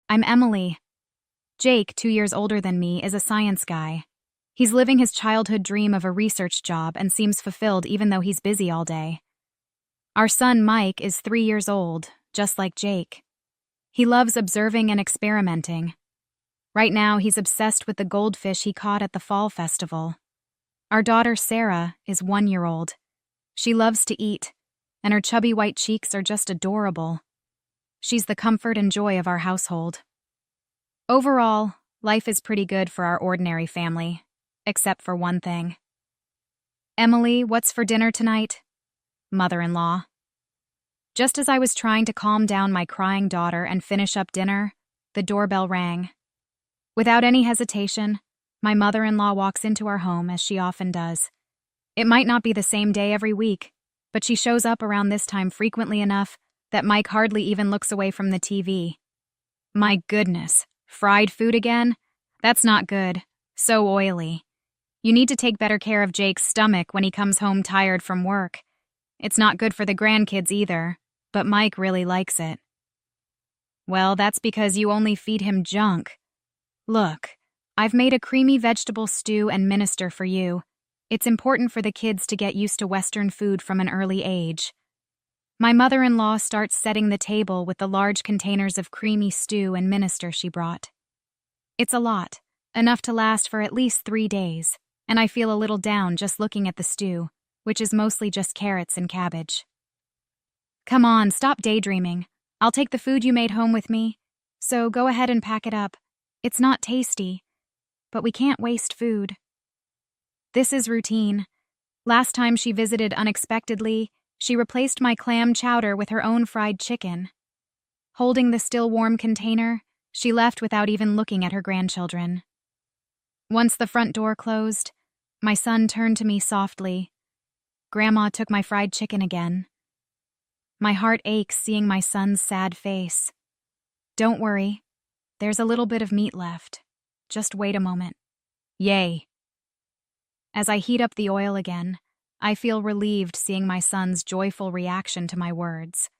I'm Emily. Jake, 2 years older than me, is a science guy. He's living his childhood dream of a research job and seems fulfilled even though he's busy all day. Our son, Mike, is 3 years old, just like Jake. He loves observing and experimenting. Right now, he's obsessed with the goldfish he caught at the fall festival. Our daughter, Sarah, is 1 year old. She loves to eat, and her chubby white cheeks are just adorable. She's the comfort and joy of our household. Overall, life is pretty good for our ordinary family, except for one thing. Emily, what's for dinner tonight? Mother-in-law. Just as I was trying to calm down my crying daughter and finish up dinner, the doorbell rang. Without any hesitation, my mother-in-law walks into our home as she often does. It might not be the same day every week, but she shows up around this time frequently enough that Mike hardly even looks away from the TV. My goodness, fried food again? That's not good. So oily. You need to take better care of Jake's stomach when he comes home tired from work. It's not good for the grandkids either, but Mike really likes it. Well, that's because you only feed him junk. Look, I've made a creamy vegetable stew and minester for you. It's important for the kids to get used to Western food from an early age. My mother-in-law starts setting the table with the large containers of creamy stew and minester she brought. It's a lot, enough to last for at least 3 days, and I feel a little down just looking at the stew, which is mostly just carrots and cabbage. Come on, stop daydreaming. I'll take the food you made home with me, so go ahead and pack it up. It's not tasty, but we can't waste food. This is routine. Last time she visited unexpectedly, she replaced my clam chowder with her own fried chicken. Holding the still warm container, she left without even looking at her grandchildren. Once the front door closed, my son turned to me softly. Grandma took my fried chicken again. My heart aches seeing my son's sad face. Don't worry, there's a little bit of meat left. Just wait a moment. Yay. As I heat up the oil again, I feel relieved seeing my son's joyful reaction to my words.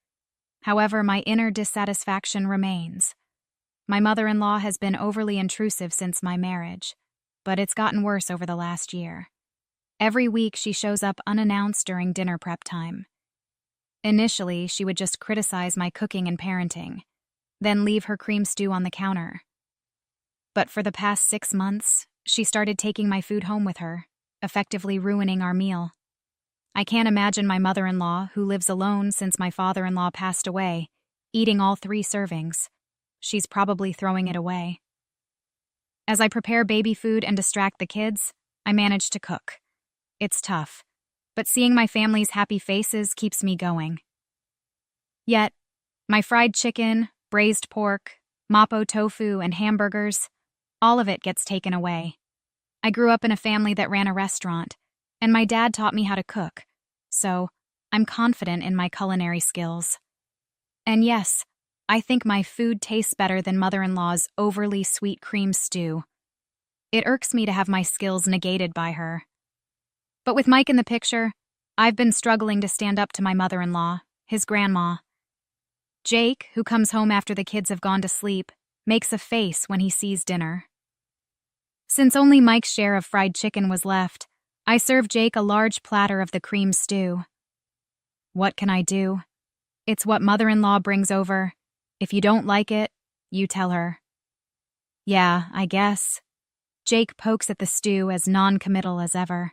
However, my inner dissatisfaction remains. My mother-in-law has been overly intrusive since my marriage, but it's gotten worse over the last year. Every week she shows up unannounced during dinner prep time. Initially, she would just criticize my cooking and parenting, then leave her cream stew on the counter. But for the past 6 months, she started taking my food home with her, effectively ruining our meal. I can't imagine my mother-in-law, who lives alone since my father-in-law passed away, eating all 3 servings. She's probably throwing it away. As I prepare baby food and distract the kids, I manage to cook. It's tough, but seeing my family's happy faces keeps me going. Yet, my fried chicken, braised pork, mapo tofu, and hamburgers, all of it gets taken away. I grew up in a family that ran a restaurant, and my dad taught me how to cook, so I'm confident in my culinary skills. And yes, I think my food tastes better than mother-in-law's overly sweet cream stew. It irks me to have my skills negated by her. But with Mike in the picture, I've been struggling to stand up to my mother-in-law, his grandma. Jake, who comes home after the kids have gone to sleep, makes a face when he sees dinner. Since only Mike's share of fried chicken was left, I serve Jake a large platter of the cream stew. What can I do? It's what mother-in-law brings over. If you don't like it, you tell her. Yeah, I guess. Jake pokes at the stew as non-committal as ever.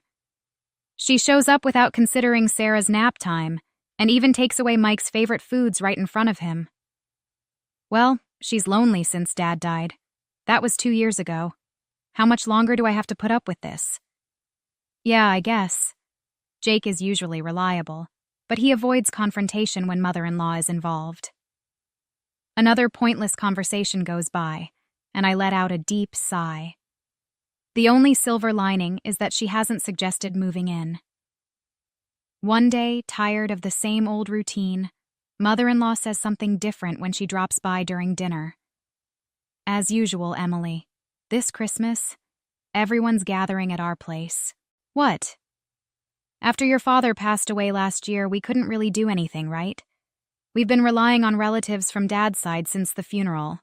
She shows up without considering Sarah's nap time, and even takes away Mike's favorite foods right in front of him. Well, she's lonely since Dad died. That was 2 years ago. How much longer do I have to put up with this? Yeah, I guess. Jake is usually reliable, but he avoids confrontation when mother-in-law is involved. Another pointless conversation goes by, and I let out a deep sigh. The only silver lining is that she hasn't suggested moving in. One day, tired of the same old routine, mother-in-law says something different when she drops by during dinner. As usual, Emily, this Christmas, everyone's gathering at our place. What? After your father passed away last year, we couldn't really do anything, right? We've been relying on relatives from Dad's side since the funeral.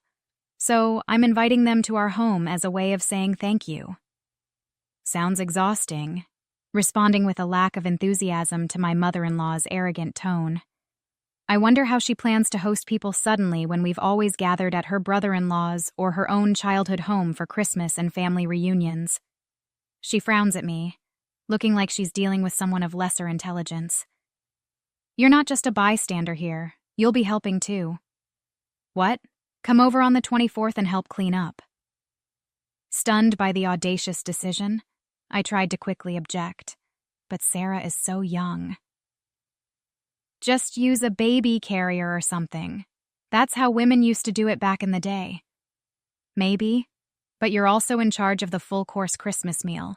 So I'm inviting them to our home as a way of saying thank you. Sounds exhausting, responding with a lack of enthusiasm to my mother-in-law's arrogant tone. I wonder how she plans to host people suddenly when we've always gathered at her brother-in-law's or her own childhood home for Christmas and family reunions. She frowns at me, looking like she's dealing with someone of lesser intelligence. You're not just a bystander here, you'll be helping too. What? Come over on the 24th and help clean up. Stunned by the audacious decision, I tried to quickly object, but Sarah is so young. Just use a baby carrier or something. That's how women used to do it back in the day. Maybe, but you're also in charge of the full-course Christmas meal.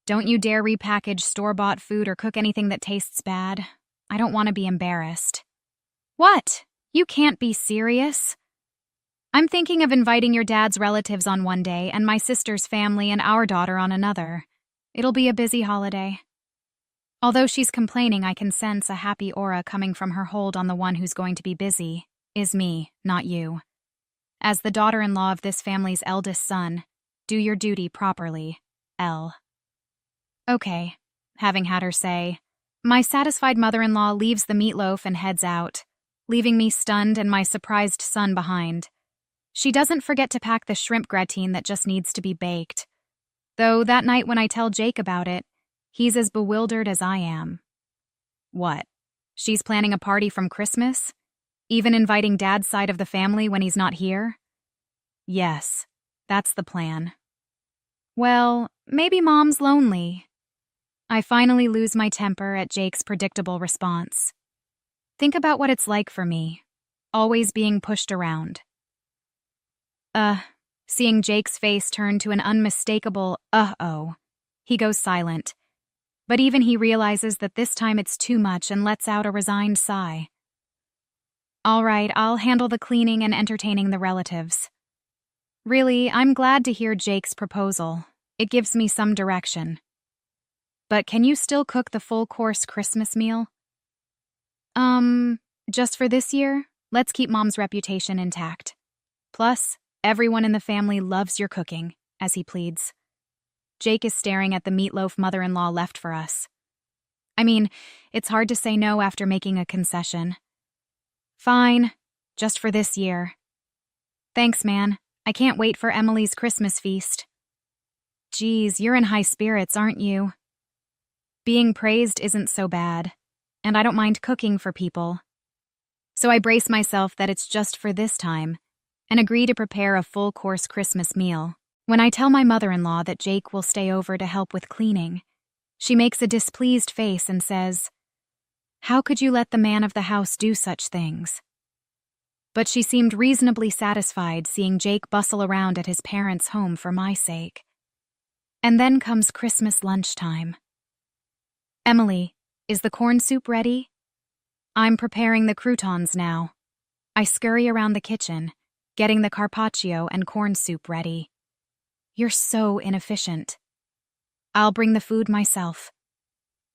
Don't you dare repackage store-bought food or cook anything that tastes bad. I don't want to be embarrassed. What? You can't be serious? I'm thinking of inviting your dad's relatives on one day and my sister's family and our daughter on another. It'll be a busy holiday. Although she's complaining, I can sense a happy aura coming from her hold on the one who's going to be busy. Is me, not you. As the daughter-in-law of this family's eldest son, do your duty properly, L. Okay, having had her say, my satisfied mother-in-law leaves the meatloaf and heads out, leaving me stunned and my surprised son behind. She doesn't forget to pack the shrimp gratine that just needs to be baked. Though that night when I tell Jake about it, he's as bewildered as I am. What? She's planning a party from Christmas? Even inviting Dad's side of the family when he's not here? Yes, that's the plan. Well, maybe Mom's lonely. I finally lose my temper at Jake's predictable response. Think about what it's like for me, always being pushed around. Seeing Jake's face turn to an unmistakable uh-oh, he goes silent. But even he realizes that this time it's too much and lets out a resigned sigh. All right, I'll handle the cleaning and entertaining the relatives. Really, I'm glad to hear Jake's proposal. It gives me some direction. But can you still cook the full-course Christmas meal? Just for this year, let's keep Mom's reputation intact. Plus, everyone in the family loves your cooking, as he pleads. Jake is staring at the meatloaf mother-in-law left for us. I mean, it's hard to say no after making a concession. Fine, just for this year. Thanks, man. I can't wait for Emily's Christmas feast. Geez, you're in high spirits, aren't you? Being praised isn't so bad, and I don't mind cooking for people. So I brace myself that it's just for this time, and agree to prepare a full-course Christmas meal. When I tell my mother-in-law that Jake will stay over to help with cleaning, she makes a displeased face and says, "How could you let the man of the house do such things?" But she seemed reasonably satisfied seeing Jake bustle around at his parents' home for my sake. And then comes Christmas lunchtime. Emily, is the corn soup ready? I'm preparing the croutons now. I scurry around the kitchen, getting the carpaccio and corn soup ready. You're so inefficient. I'll bring the food myself.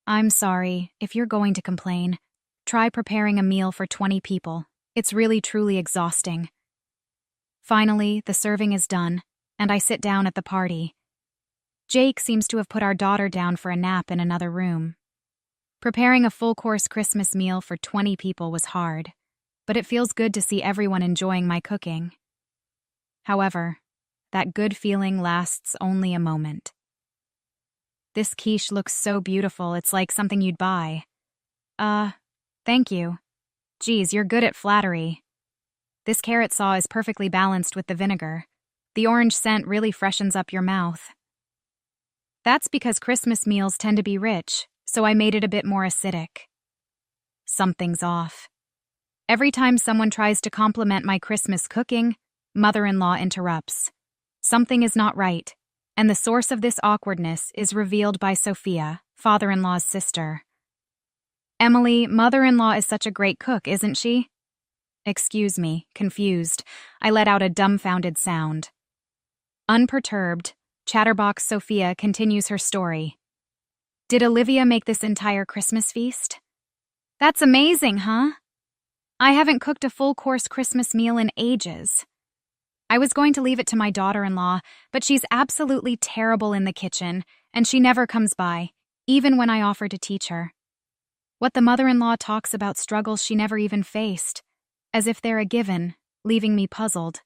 I'm sorry, if you're going to complain, try preparing a meal for 20 people. It's really truly exhausting. Finally, the serving is done, and I sit down at the party. Jake seems to have put our daughter down for a nap in another room. Preparing a full-course Christmas meal for 20 people was hard, but it feels good to see everyone enjoying my cooking. However, that good feeling lasts only a moment. This quiche looks so beautiful, it's like something you'd buy. Thank you. Geez, you're good at flattery. This carrot saw is perfectly balanced with the vinegar. The orange scent really freshens up your mouth. That's because Christmas meals tend to be rich, so I made it a bit more acidic. Something's off. Every time someone tries to compliment my Christmas cooking, mother-in-law interrupts. Something is not right, and the source of this awkwardness is revealed by Sophia, father-in-law's sister. Emily, mother-in-law is such a great cook, isn't she? Excuse me, confused. I let out a dumbfounded sound. Unperturbed, chatterbox Sophia continues her story. Did Olivia make this entire Christmas feast? That's amazing, huh? I haven't cooked a full-course Christmas meal in ages. I was going to leave it to my daughter-in-law, but she's absolutely terrible in the kitchen, and she never comes by, even when I offer to teach her. What the mother-in-law talks about struggles she never even faced, as if they're a given, leaving me puzzled.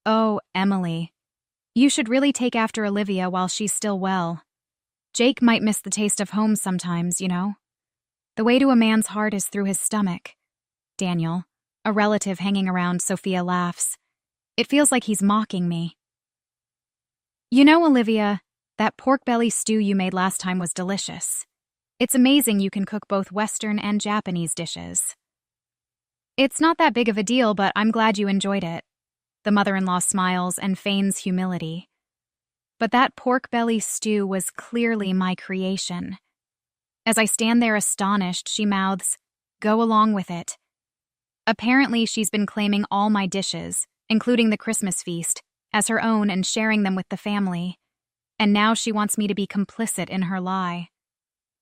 Oh, Emily. You should really take after Olivia while she's still well. Jake might miss the taste of home sometimes, you know? The way to a man's heart is through his stomach. Daniel, a relative hanging around, Sophia laughs. It feels like he's mocking me. You know, Olivia, that pork belly stew you made last time was delicious. It's amazing you can cook both Western and Japanese dishes. It's not that big of a deal, but I'm glad you enjoyed it. The mother-in-law smiles and feigns humility. But that pork belly stew was clearly my creation. As I stand there astonished, she mouths, "Go along with it." Apparently, she's been claiming all my dishes, including the Christmas feast, as her own and sharing them with the family. And now she wants me to be complicit in her lie.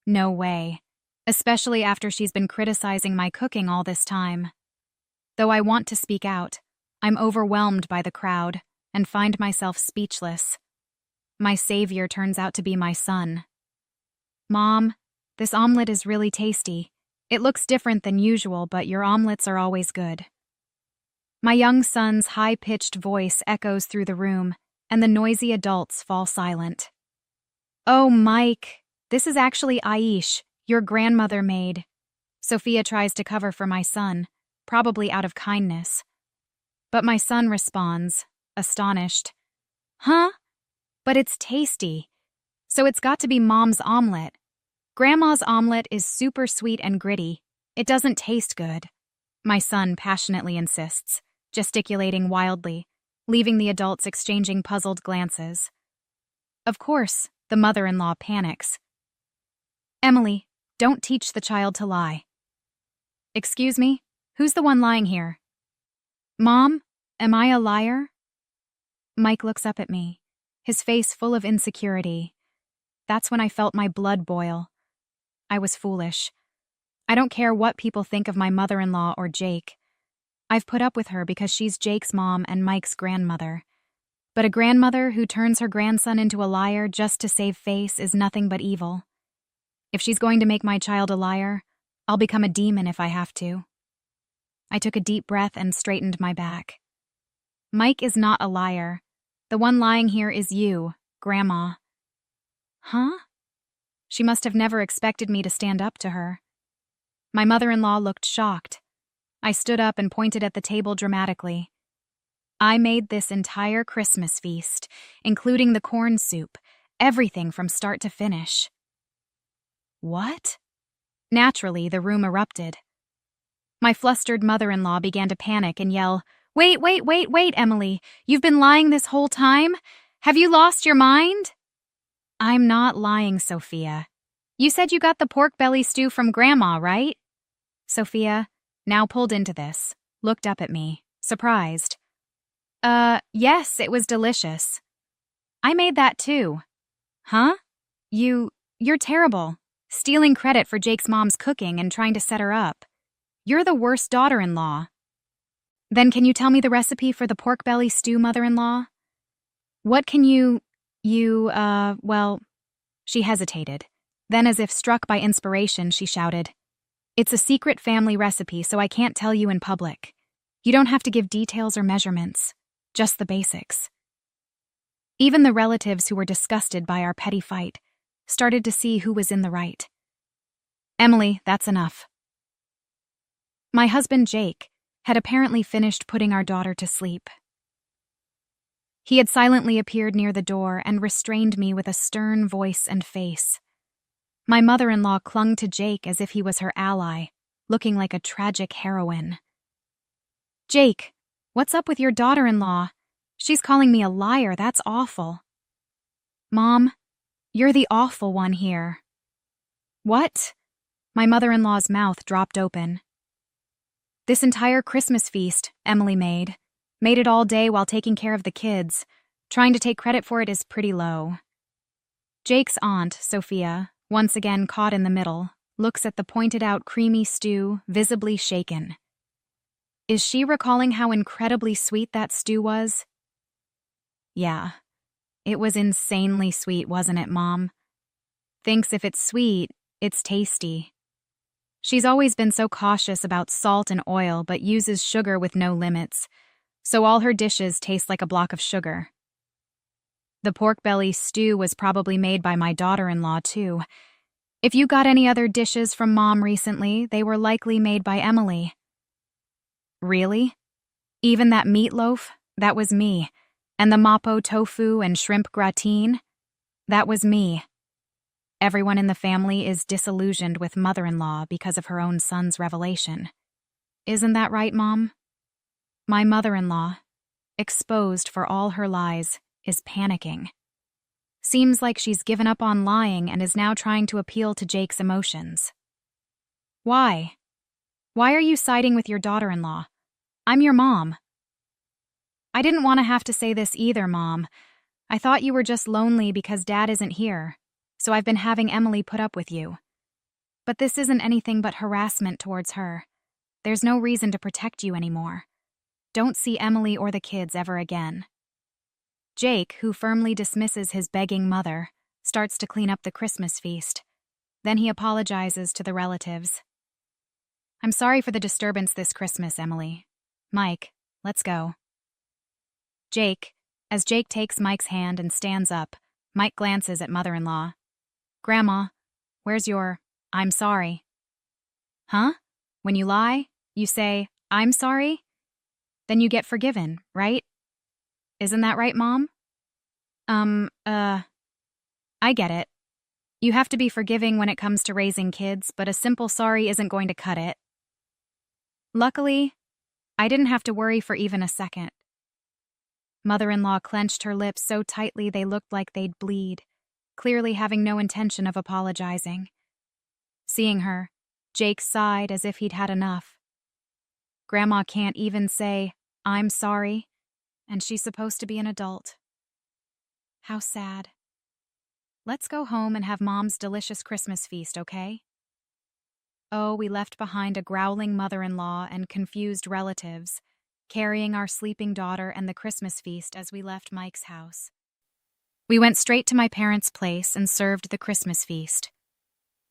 No way. Especially after she's been criticizing my cooking all this time. Though I want to speak out, I'm overwhelmed by the crowd and find myself speechless. My savior turns out to be my son. Mom, this omelet is really tasty. It looks different than usual, but your omelets are always good. My young son's high-pitched voice echoes through the room, and the noisy adults fall silent. Oh, Mike, this is actually Aish, your grandmother made. Sophia tries to cover for my son, probably out of kindness. But my son responds, astonished. Huh? But it's tasty. So it's got to be Mom's omelet. Grandma's omelet is super sweet and gritty. It doesn't taste good. My son passionately insists, gesticulating wildly, leaving the adults exchanging puzzled glances. Of course, the mother-in-law panics. Emily, don't teach the child to lie. Excuse me? Who's the one lying here? Mom, am I a liar? Mike looks up at me, his face full of insecurity. That's when I felt my blood boil. I was foolish. I don't care what people think of my mother-in-law or Jake. I've put up with her because she's Jake's mom and Mike's grandmother. But a grandmother who turns her grandson into a liar just to save face is nothing but evil. If she's going to make my child a liar, I'll become a demon if I have to. I took a deep breath and straightened my back. Mike is not a liar. The one lying here is you, Grandma. Huh? She must have never expected me to stand up to her. My mother-in-law looked shocked. I stood up and pointed at the table dramatically. I made this entire Christmas feast, including the corn soup, everything from start to finish. What? Naturally, the room erupted. My flustered mother-in-law began to panic and yell, Wait, Emily. You've been lying this whole time? Have you lost your mind? I'm not lying, Sophia. You said you got the pork belly stew from Grandma, right? Sophia, now pulled into this, looked up at me, surprised. Yes, it was delicious. I made that too. Huh? You're terrible. Stealing credit for Jake's mom's cooking and trying to set her up. You're the worst daughter-in-law. Then can you tell me the recipe for the pork belly stew, mother-in-law? What can well, she hesitated. Then, as if struck by inspiration, she shouted, It's a secret family recipe, so I can't tell you in public. You don't have to give details or measurements, just the basics. Even the relatives who were disgusted by our petty fight started to see who was in the right. Emily, that's enough. My husband, Jake, had apparently finished putting our daughter to sleep. He had silently appeared near the door and restrained me with a stern voice and face. My mother-in-law clung to Jake as if he was her ally, looking like a tragic heroine. Jake, what's up with your daughter-in-law? She's calling me a liar, that's awful. Mom, you're the awful one here. What? My mother-in-law's mouth dropped open. This entire Christmas feast Emily made it all day while taking care of the kids. Trying to take credit for it is pretty low. Jake's aunt, Sophia, once again caught in the middle, looks at the pointed-out creamy stew, visibly shaken. Is she recalling how incredibly sweet that stew was? Yeah, it was insanely sweet, wasn't it, Mom? Thinks if it's sweet, it's tasty. She's always been so cautious about salt and oil, but uses sugar with no limits, so all her dishes taste like a block of sugar. The pork belly stew was probably made by my daughter-in-law, too. If you got any other dishes from Mom recently, they were likely made by Emily. Really? Even that meatloaf? That was me. And the mapo tofu and shrimp gratin? That was me. Everyone in the family is disillusioned with mother-in-law because of her own son's revelation. Isn't that right, Mom? My mother-in-law, exposed for all her lies, is panicking. Seems like she's given up on lying and is now trying to appeal to Jake's emotions. Why? Why are you siding with your daughter-in-law? I'm your mom. I didn't want to have to say this either, Mom. I thought you were just lonely because Dad isn't here, so I've been having Emily put up with you. But this isn't anything but harassment towards her. There's no reason to protect you anymore. Don't see Emily or the kids ever again. Jake, who firmly dismisses his begging mother, starts to clean up the Christmas feast. Then he apologizes to the relatives. I'm sorry for the disturbance this Christmas, Emily. Mike, let's go. As Jake takes Mike's hand and stands up, Mike glances at mother-in-law. Grandma, where's your, I'm sorry? Huh? When you lie, you say, I'm sorry? Then you get forgiven, right? Isn't that right, Mom? I get it. You have to be forgiving when it comes to raising kids, but a simple sorry isn't going to cut it. Luckily, I didn't have to worry for even a second. Mother-in-law clenched her lips so tightly they looked like they'd bleed, clearly having no intention of apologizing. Seeing her, Jake sighed as if he'd had enough. Grandma can't even say, I'm sorry, and she's supposed to be an adult. How sad. Let's go home and have Mom's delicious Christmas feast, okay? Oh, we left behind a growling mother-in-law and confused relatives, carrying our sleeping daughter and the Christmas feast as we left Mike's house. We went straight to my parents' place and served the Christmas feast.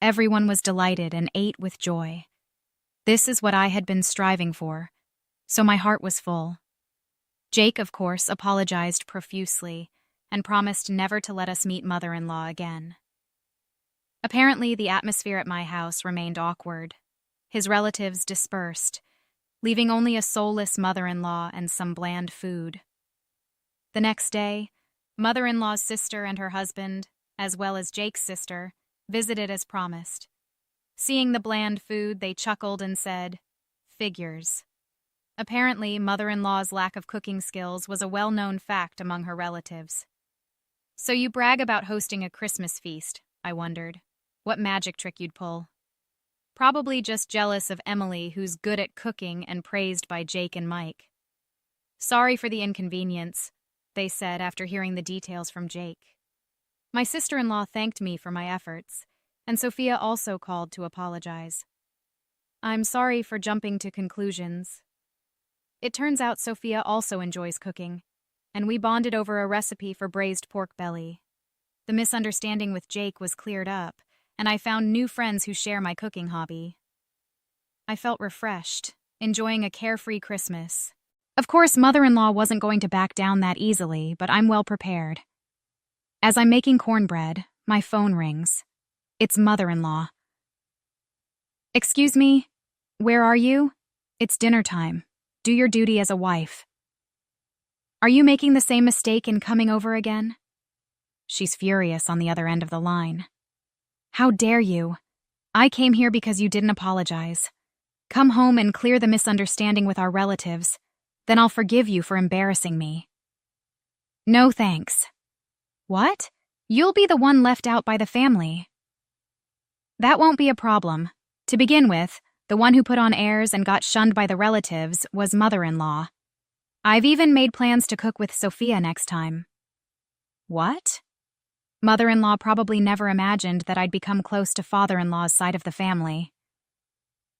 Everyone was delighted and ate with joy. This is what I had been striving for, so my heart was full. Jake, of course, apologized profusely and promised never to let us meet mother-in-law again. Apparently, the atmosphere at my house remained awkward. His relatives dispersed, leaving only a soulless mother-in-law and some bland food. The next day, mother-in-law's sister and her husband, as well as Jake's sister, visited as promised. Seeing the bland food, they chuckled and said, "Figures." Apparently, mother-in-law's lack of cooking skills was a well-known fact among her relatives. So you brag about hosting a Christmas feast, I wondered. What magic trick you'd pull. Probably just jealous of Emily, who's good at cooking and praised by Jake and Mike. Sorry for the inconvenience, they said after hearing the details from Jake. My sister-in-law thanked me for my efforts, and Sophia also called to apologize. I'm sorry for jumping to conclusions. It turns out Sophia also enjoys cooking, and we bonded over a recipe for braised pork belly. The misunderstanding with Jake was cleared up, and I found new friends who share my cooking hobby. I felt refreshed, enjoying a carefree Christmas. Of course, mother-in-law wasn't going to back down that easily, but I'm well prepared. As I'm making cornbread, my phone rings. It's mother-in-law. Excuse me, where are you? It's dinner time. Do your duty as a wife. Are you making the same mistake in coming over again? She's furious on the other end of the line. How dare you? I came here because you didn't apologize. Come home and clear the misunderstanding with our relatives. Then I'll forgive you for embarrassing me. No thanks. What? You'll be the one left out by the family. That won't be a problem. To begin with, the one who put on airs and got shunned by the relatives was mother-in-law. I've even made plans to cook with Sophia next time. What? Mother-in-law probably never imagined that I'd become close to father-in-law's side of the family.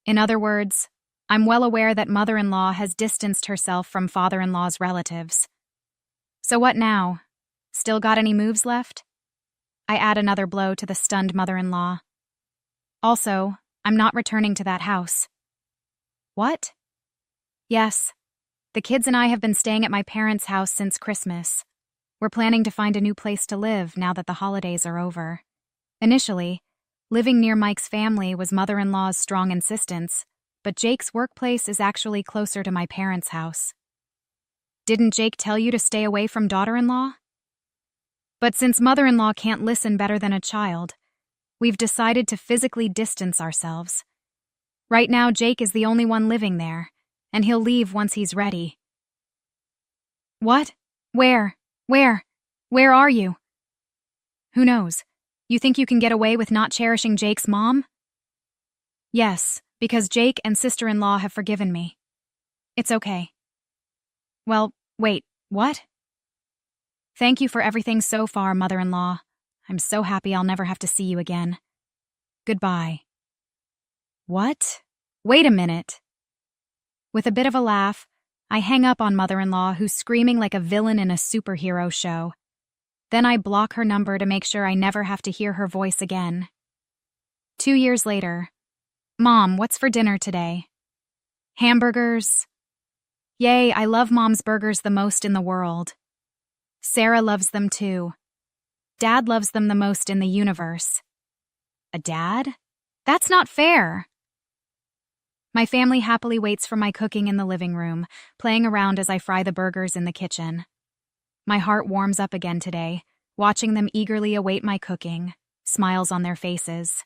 In other words, I'm well aware that mother-in-law has distanced herself from father-in-law's relatives. So what now? Still got any moves left? I add another blow to the stunned mother-in-law. Also, I'm not returning to that house. What? Yes. The kids and I have been staying at my parents' house since Christmas. We're planning to find a new place to live now that the holidays are over. Initially, living near Mike's family was mother-in-law's strong insistence, but Jake's workplace is actually closer to my parents' house. Didn't Jake tell you to stay away from daughter-in-law? But since mother-in-law can't listen better than a child, we've decided to physically distance ourselves. Right now, Jake is the only one living there, and he'll leave once he's ready. What? Where? Where are you? Who knows? You think you can get away with not cherishing Jake's mom? Yes, because Jake and sister-in-law have forgiven me. It's okay. Well, wait, what? Thank you for everything so far, mother-in-law. I'm so happy I'll never have to see you again. Goodbye. What? Wait a minute. With a bit of a laugh, I hang up on mother-in-law, who's screaming like a villain in a superhero show. Then I block her number to make sure I never have to hear her voice again. 2 years later. Mom, what's for dinner today? Hamburgers? Yay, I love Mom's burgers the most in the world. Sarah loves them too. Dad loves them the most in the universe. A dad? That's not fair. My family happily waits for my cooking in the living room, playing around as I fry the burgers in the kitchen. My heart warms up again today, watching them eagerly await my cooking, smiles on their faces.